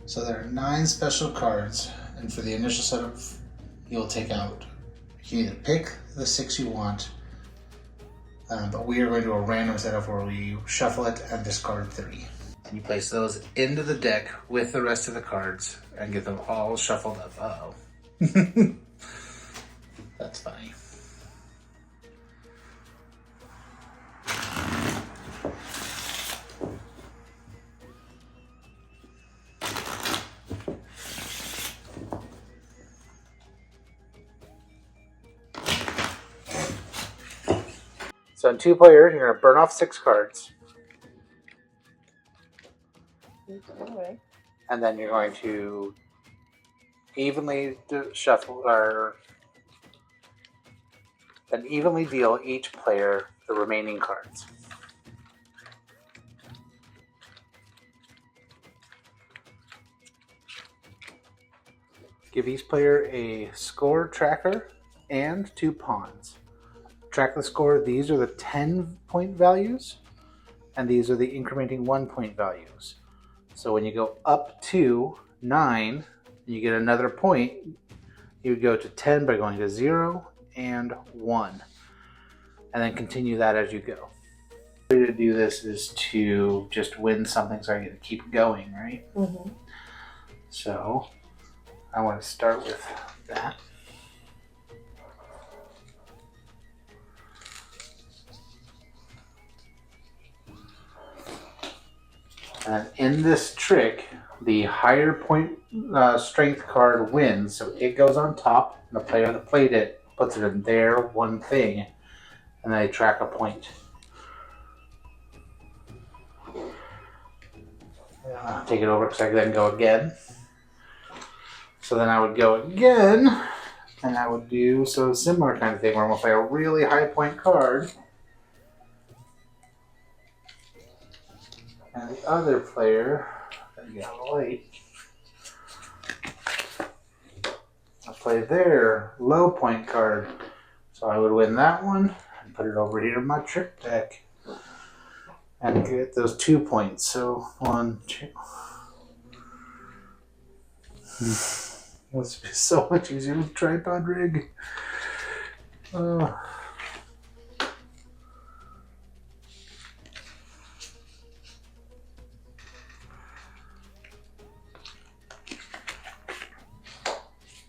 So there are 9 special cards, and for the initial setup, you'll take out. You can either pick the 6 you want, but we are going to do a random setup where we shuffle it and discard 3. And you place those into the deck with the rest of the cards and get them all shuffled up. Uh-oh. That's funny. So in 2-player, you're going to burn off 6 cards. Okay. And then you're going to evenly shuffle and evenly deal each player the remaining cards. Give each player a score tracker and 2 pawns. Track the score. These are the 10-point values, and these are the incrementing 1-point values. So when you go up to 9, you get another point. You would go to 10 by going to 0 and 1, and then continue that as you go. The way to do this is to just win something, so I get to keep going, right? Mm-hmm. So I want to start with that. And in this trick, the higher point strength card wins, so it goes on top, and the player that played it puts it in their one thing, and they track a point. Take it over because I can then go again. So then I would go again, and I would do so similar kind of thing where I'm going to play a really high point card. And the other player, I'll play their low point card. So I would win that one and put it over here in my trick deck and get those 2 points. So 1, 2. This would be so much easier with tripod rig.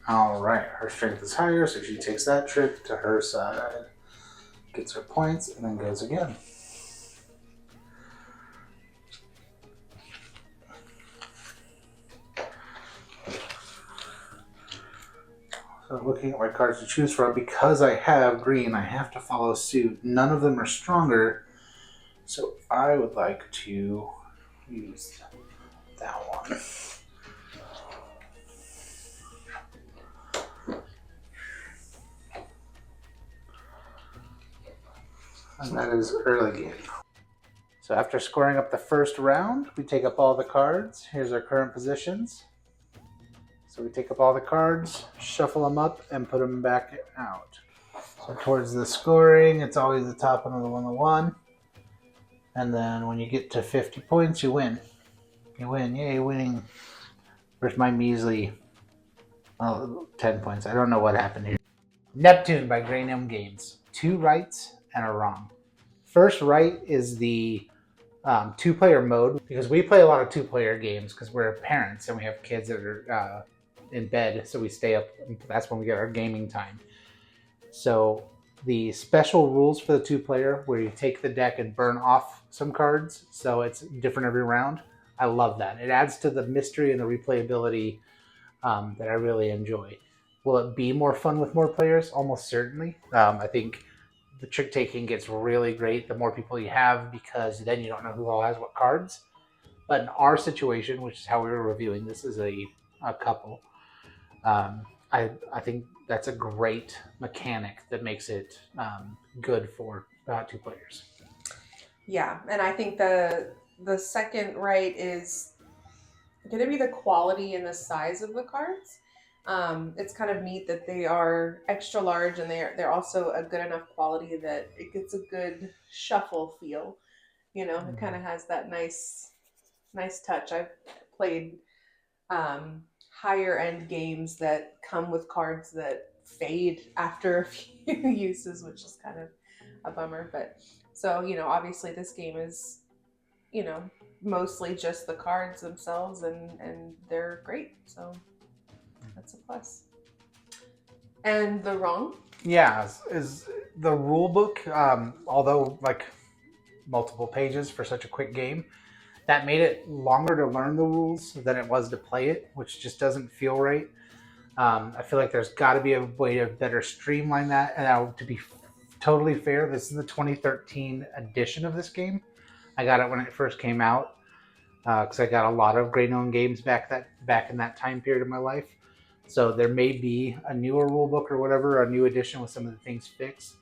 All right, her strength is higher, so she takes that trick to her side, gets her points, and then goes again. So looking at my cards to choose from, because I have green, I have to follow suit. None of them are stronger, so I would like to use that one. And that is early game. So after scoring up the first round, we take up all the cards. Here's our current positions. So we take up all the cards, shuffle them up, and put them back out. So towards the scoring, it's always the top one of the 101. And then when you get to 50 points, you win. You win. Yay, winning. Where's my measly 10 points? I don't know what happened here. Neptune by Gnome Games. 2 rights and a wrong. First right is the 2-player mode, because we play a lot of 2-player games because we're parents and we have kids that are in bed, so we stay up. That's when we get our gaming time. So the special rules for the 2-player, where you take the deck and burn off some cards, so it's different every round. I love that. It adds to the mystery and the replayability that I really enjoy. Will it be more fun with more players? Almost certainly. I think the trick taking gets really great the more people you have, because then you don't know who all has what cards. But in our situation, which is how we were reviewing, this is a couple. I think that's a great mechanic that makes it good for 2 players. Yeah, and I think the second right is going to be the quality and the size of the cards. It's kind of neat that they are extra large, and they're also a good enough quality that it gets a good shuffle feel. You know, it kind of has that nice touch. I've played higher end games that come with cards that fade after a few uses, which is kind of a bummer. But so, obviously this game is, mostly just the cards themselves, and they're great. So that's a plus. And the wrong? Yeah, is the rule book, although like multiple pages for such a quick game, that made it longer to learn the rules than it was to play it, which just doesn't feel right. I feel like there's got to be a way to better streamline that. And now, to be totally fair, this is the 2013 edition of this game. I got it when it first came out because I got a lot of Gnome games back in that time period of my life. So there may be a newer rule book or whatever, a new edition with some of the things fixed.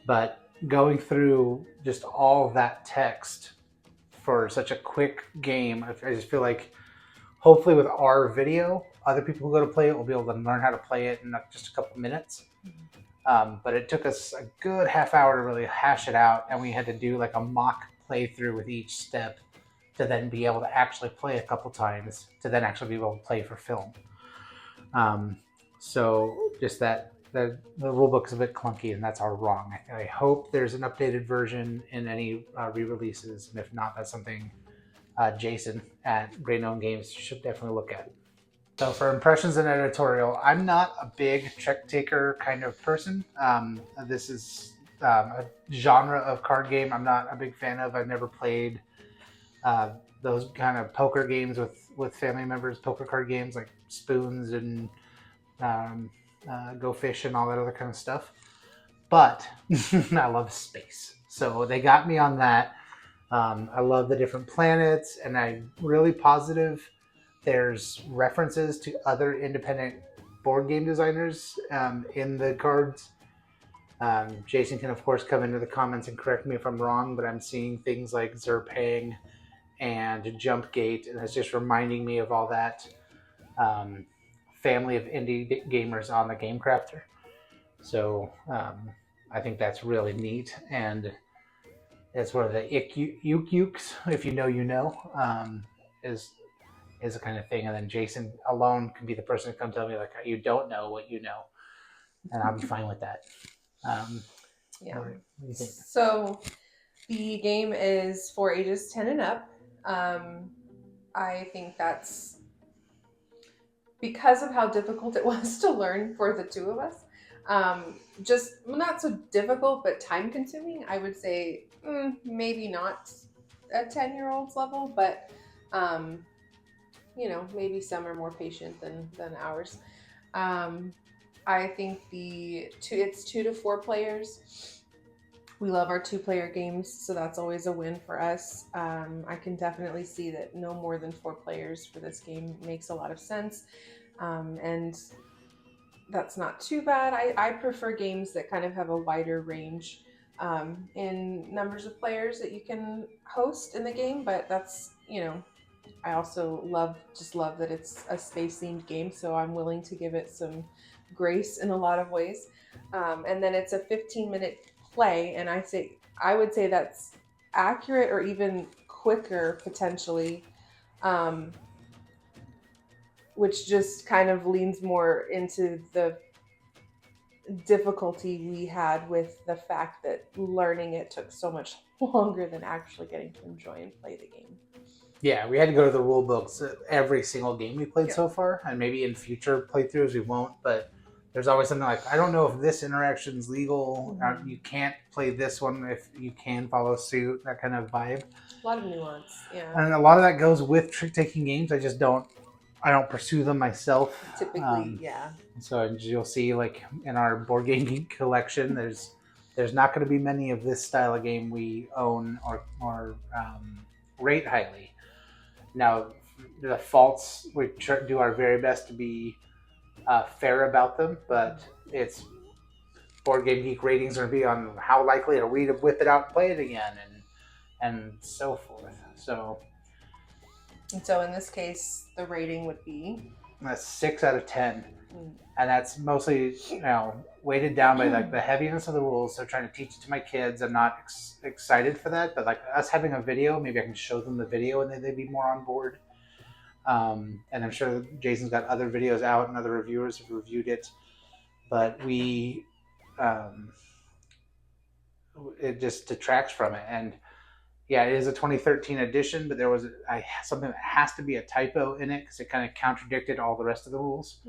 But going through just all of that text for such a quick game, I just feel like hopefully with our video, other people who go to play it will be able to learn how to play it in just a couple minutes. But it took us a good half hour to really hash it out, and we had to do like a mock playthrough with each step to then be able to actually play a couple times to then actually be able to play for film. So just that the rule book is a bit clunky, and that's our wrong. I hope there's an updated version in any re-releases, and if not, that's something Jason at Great Gnome Games should definitely look at. So for impressions and editorial, I'm not a big trick taker kind of person. This is a genre of card game I'm not a big fan of. I've never played those kind of poker games with family members, poker card games like Spoons and Go Fish and all that other kind of stuff. But I love space. So they got me on that. I love the different planets, and I'm really positive there's references to other independent board game designers in the cards. Jason can, of course, come into the comments and correct me if I'm wrong, but I'm seeing things like Zerpang and Jumpgate, and it's just reminding me of all that family of indie gamers on the Game Crafter. So I think that's really neat, and it's one of the ukes, if you know, you know, is the kind of thing. And then Jason alone can be the person to come tell me like you don't know what you know, and I'll be fine with that. Yeah. What do you think? So the game is for ages 10 and up. I think that's because of how difficult it was to learn for the two of us. Just not so difficult, but time consuming. I would say maybe not a 10-year-old's level, but maybe some are more patient than ours. I think it's 2 to 4 players. We love our 2-player games, so that's always a win for us. I can definitely see that no more than 4 players for this game makes a lot of sense. And that's not too bad. I prefer games that kind of have a wider range in numbers of players that you can host in the game, but that's, I also love that it's a space-themed game, so I'm willing to give it some grace in a lot of ways. And then it's a 15-minute play, and I would say that's accurate or even quicker potentially, which just kind of leans more into the difficulty we had with the fact that learning it took so much longer than actually getting to enjoy and play the game. Yeah, we had to go to the rule books every single game we played so far, and maybe in future playthroughs we won't, but there's always something like, I don't know if this interaction's legal, you can't play this one if you can follow suit, that kind of vibe. A lot of nuance, yeah. And a lot of that goes with trick-taking games. I don't pursue them myself. Typically, yeah. So you'll see, like, in our board game geek collection, there's not going to be many of this style of game we own or rate highly. Now, the faults, we do our very best to be fair about them, but it's board game geek ratings are going to be on how likely are we to whip it out and play it again, and so forth. So in this case, the rating would be a 6 out of 10, and that's mostly weighted down by like the heaviness of the rules. So trying to teach it to my kids, I'm not excited for that, but like us having a video, maybe I can show them the video and then they'd be more on board. And I'm sure Jason's got other videos out and other reviewers have reviewed it. But it just detracts from it. And yeah, it is a 2013 edition, but there was something that has to be a typo in it because it kind of contradicted all the rest of the rules.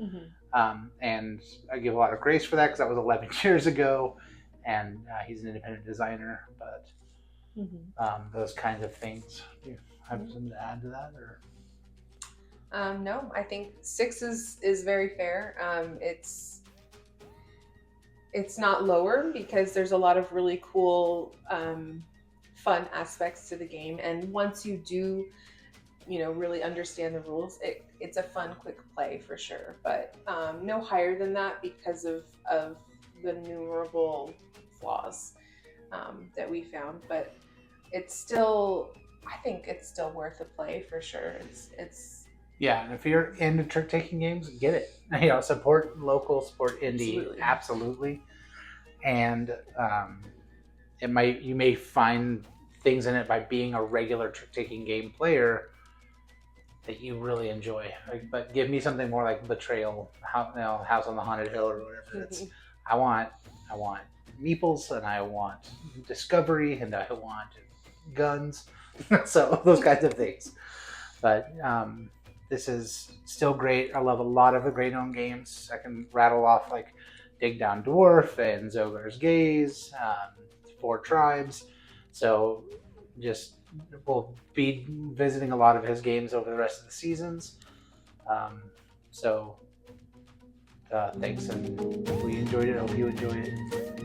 And I give a lot of grace for that because that was 11 years ago, and he's an independent designer. But those kinds of things. Do you have something to add to that, or? No, I think 6 is very fair. It's not lower because there's a lot of really cool, fun aspects to the game, and once you do, really understand the rules, it's a fun, quick play for sure. But no higher than that because of the innumerable flaws that we found. But it's still, I think it's still worth a play for sure. It's Yeah, and if you're into trick-taking games, get it. Support local, support indie, absolutely. And you may find things in it by being a regular trick-taking game player that you really enjoy. But give me something more like Betrayal, House on the Haunted Hill, or whatever. I want meeples, and I want discovery, and I want guns. So those kinds of things. But this is still great. I love a lot of the Great Gnome games. I can rattle off like Dig Down Dwarf and Zogar's Gaze, 4 Tribes. So we'll be visiting a lot of his games over the rest of the seasons. Thanks, and we enjoyed it. I hope you enjoyed it.